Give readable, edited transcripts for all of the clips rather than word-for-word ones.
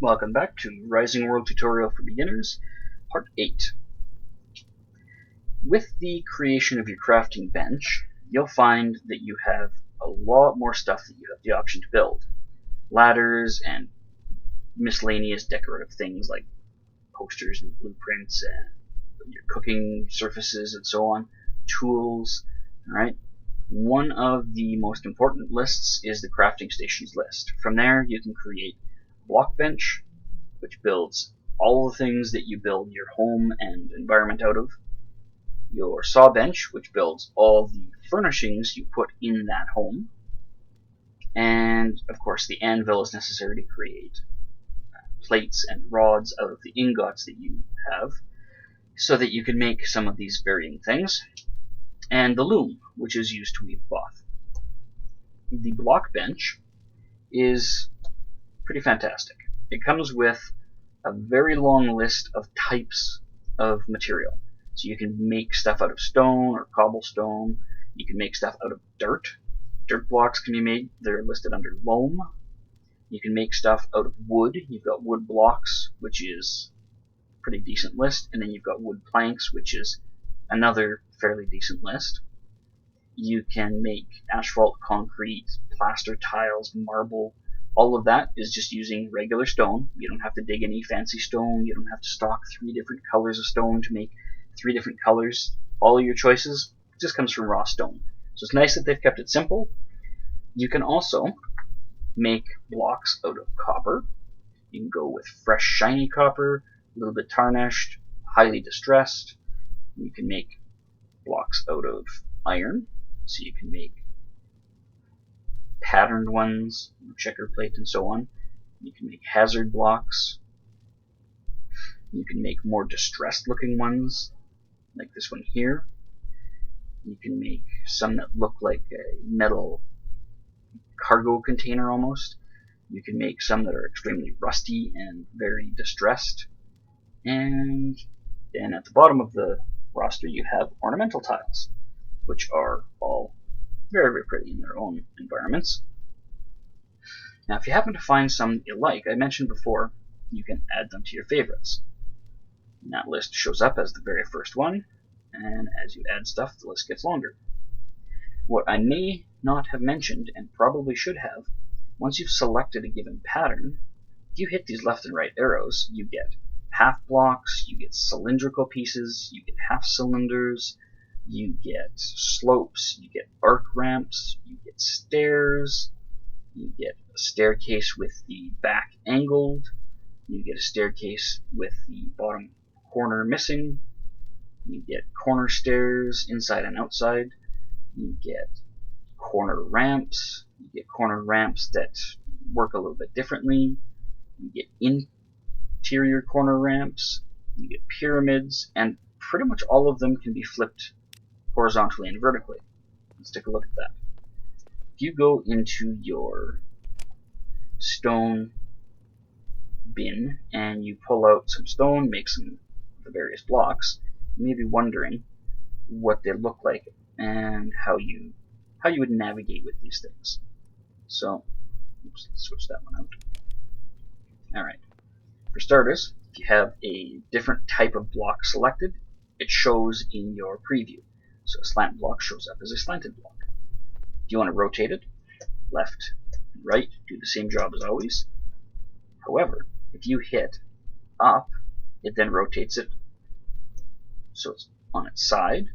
Welcome back to Rising World Tutorial for Beginners, Part 8. With the creation of your crafting bench, you'll find that you have a lot more stuff that you have the option to build. Ladders and miscellaneous decorative things like posters and blueprints and your cooking surfaces and so on, tools, alright? One of the most important lists is the crafting stations list. From there you can create a block bench, which builds all the things that you build your home and environment out of, your saw bench, which builds all the furnishings you put in that home, and of course the anvil is necessary to create plates and rods out of the ingots that you have, so that you can make some of these varying things, and the loom, which is used to weave cloth. The block bench is pretty fantastic. It comes with a very long list of types of material. So you can make stuff out of stone or cobblestone. You can make stuff out of dirt. Dirt blocks can be made. They're listed under loam. You can make stuff out of wood. You've got wood blocks, which is a pretty decent list. And then you've got wood planks, which is another fairly decent list. You can make asphalt, concrete, plaster, tiles, marble. All of that is just using regular stone. You don't have to dig any fancy stone. You don't have to stock 3 different colors of stone to make 3 different colors. All of your choices just comes from raw stone. So it's nice that they've kept it simple. You can also make blocks out of copper. You can go with fresh, shiny copper, a little bit tarnished, highly distressed. You can make blocks out of iron. So you can make patterned ones, checker plate and so on. You can make hazard blocks. You can make more distressed looking ones, like this one here. You can make some that look like a metal cargo container almost. You can make some that are extremely rusty and very distressed. And then at the bottom of the roster you have ornamental tiles, which are all very, very pretty in their own environments. Now, if you happen to find some that you like, I mentioned before, you can add them to your favorites. And that list shows up as the very first one, and as you add stuff, the list gets longer. What I may not have mentioned, and probably should have, once you've selected a given pattern, if you hit these left and right arrows, you get half blocks, you get cylindrical pieces, you get half cylinders, you get slopes, you get arc ramps, you get stairs, you get a staircase with the back angled, you get a staircase with the bottom corner missing, you get corner stairs inside and outside, you get corner ramps, you get corner ramps that work a little bit differently, you get interior corner ramps, you get pyramids, and pretty much all of them can be flipped horizontally and vertically. Let's take a look at that. If you go into your stone bin and you pull out some stone, make some of the various blocks, you may be wondering what they look like and how you would navigate with these things. So, oops, let's switch that one out. Alright, for starters, if you have a different type of block selected, it shows in your preview. So a slant block shows up as a slanted block. If you want to rotate it, left and right do the same job as always. However, if you hit up, it then rotates it so it's on its side.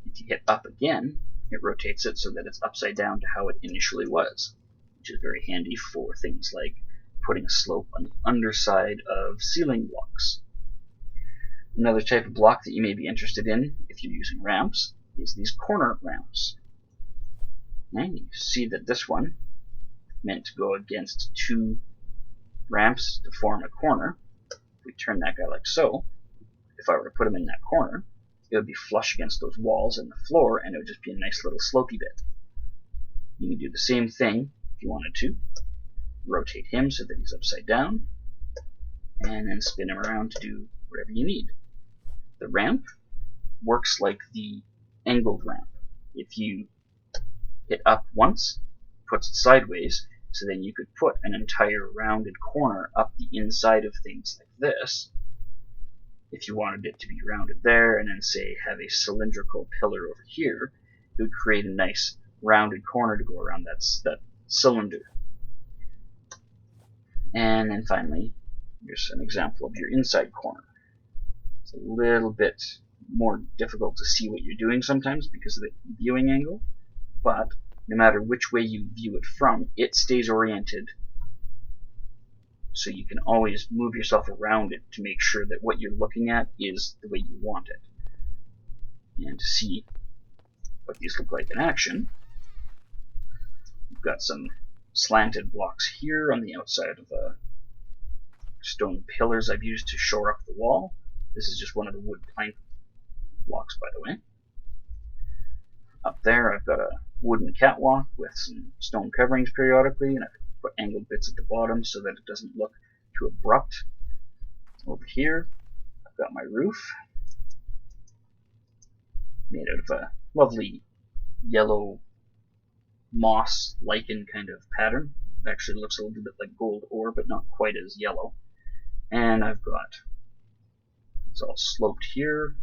If you hit up again, it rotates it so that it's upside down to how it initially was, which is very handy for things like putting a slope on the underside of ceiling blocks. Another type of block that you may be interested in if you're using ramps is these corner ramps. And you see that this one meant to go against 2 ramps to form a corner. If we turn that guy like so, if I were to put him in that corner, it would be flush against those walls and the floor, and it would just be a nice little slopey bit. You can do the same thing if you wanted to. Rotate him so that he's upside down, and then spin him around to do whatever you need. The ramp works like the angled ramp. If you hit up once, puts it sideways, So then you could put an entire rounded corner up the inside of things like this, if you wanted it to be rounded there, and then say have a cylindrical pillar over here. It would create a nice rounded corner to go around that cylinder. And then finally, here's an example of your inside corner. It's a little bit more difficult to see what you're doing sometimes because of the viewing angle, but no matter which way you view it from, it stays oriented, so you can always move yourself around it to make sure that what you're looking at is the way you want it. And to see what these look like in action, we've got some slanted blocks here on the outside of the stone pillars I've used to shore up the wall. This is just one of the wood plank blocks, by the way. Up there I've got a wooden catwalk with some stone coverings periodically, and I've put angled bits at the bottom so that it doesn't look too abrupt. Over here I've got my roof, made out of a lovely yellow moss lichen kind of pattern. It actually looks a little bit like gold ore, but not quite as yellow. And I've got, it's all sloped here,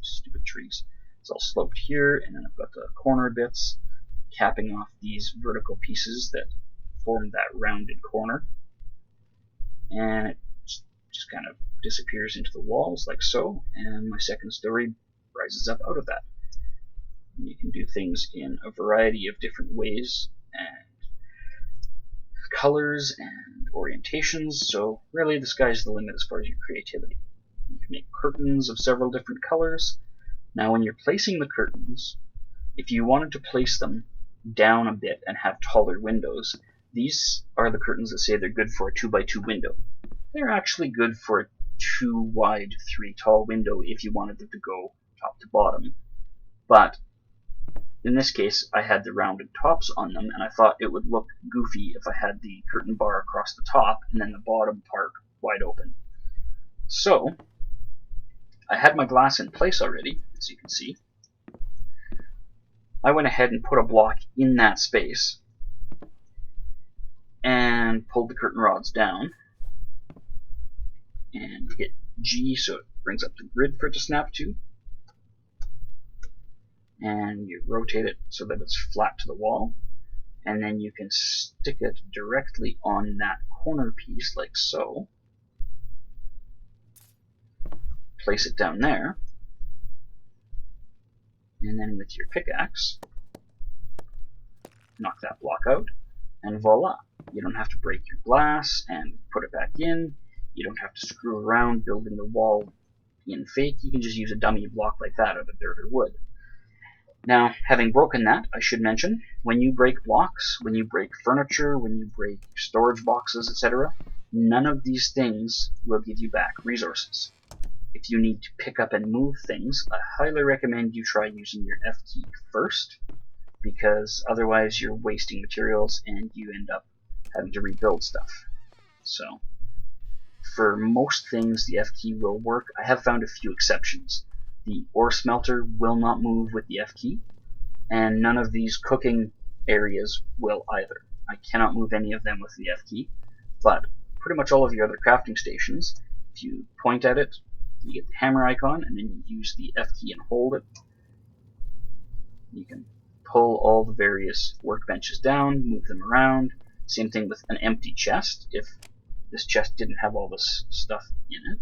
stupid trees. It's all sloped here, and then I've got the corner bits capping off these vertical pieces that form that rounded corner. And it just kind of disappears into the walls like so, and my second story rises up out of that. And you can do things in a variety of different ways and colors and orientations, so really the sky's the limit as far as your creativity. You can make curtains of several different colors. Now when you're placing the curtains, if you wanted to place them down a bit and have taller windows, these are the curtains that say they're good for a 2x2 window. They're actually good for a 2 wide, 3 tall window if you wanted them to go top to bottom. But in this case, I had the rounded tops on them, and I thought it would look goofy if I had the curtain bar across the top and then the bottom part wide open. So I had my glass in place already, as you can see. I went ahead and put a block in that space and pulled the curtain rods down and hit G so it brings up the grid for it to snap to. And you rotate it so that it's flat to the wall, and then you can stick it directly on that corner piece like so. Place it down there, and then with your pickaxe knock that block out, and voila, you don't have to break your glass and put it back in. You don't have to screw around building the wall in fake. You can just use a dummy block like that out of dirt or wood. Now, having broken that, I should mention, when you break blocks, when you break furniture, when you break storage boxes, etc., none of these things will give you back resources. If you need to pick up and move things, I highly recommend you try using your F key first, because otherwise you're wasting materials and you end up having to rebuild stuff. So, for most things the F key will work. I have found a few exceptions. The ore smelter will not move with the F key, and none of these cooking areas will either. I cannot move any of them with the F key, but pretty much all of your other crafting stations, if you point at it, you get the hammer icon, and then you use the F key and hold it. You can pull all the various workbenches down, move them around. Same thing with an empty chest. If this chest didn't have all this stuff in it,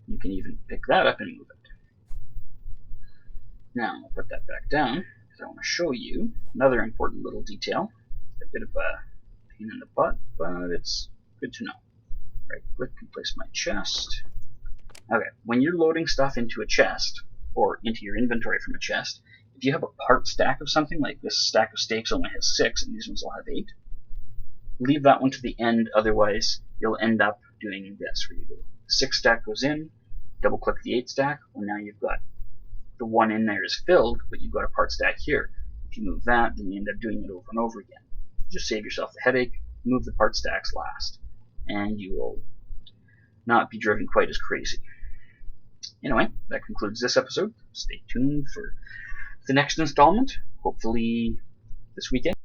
you can even pick that up and move it. Now, I'll put that back down, because I want to show you another important little detail. A bit of a pain in the butt, but it's good to know. Right click and place my chest. Okay, when you're loading stuff into a chest, or into your inventory from a chest, if you have a part stack of something, like this stack of steaks only has 6, and these ones will have 8, leave that one to the end, otherwise you'll end up doing this, where you go, the 6 stack goes in, double click the 8 stack, well now you've got the one in there is filled, but you've got a part stack here. If you move that, then you end up doing it over and over again. Just save yourself the headache, move the part stacks last, and you will not be driven quite as crazy. Anyway, that concludes this episode. Stay tuned for the next installment, hopefully this weekend.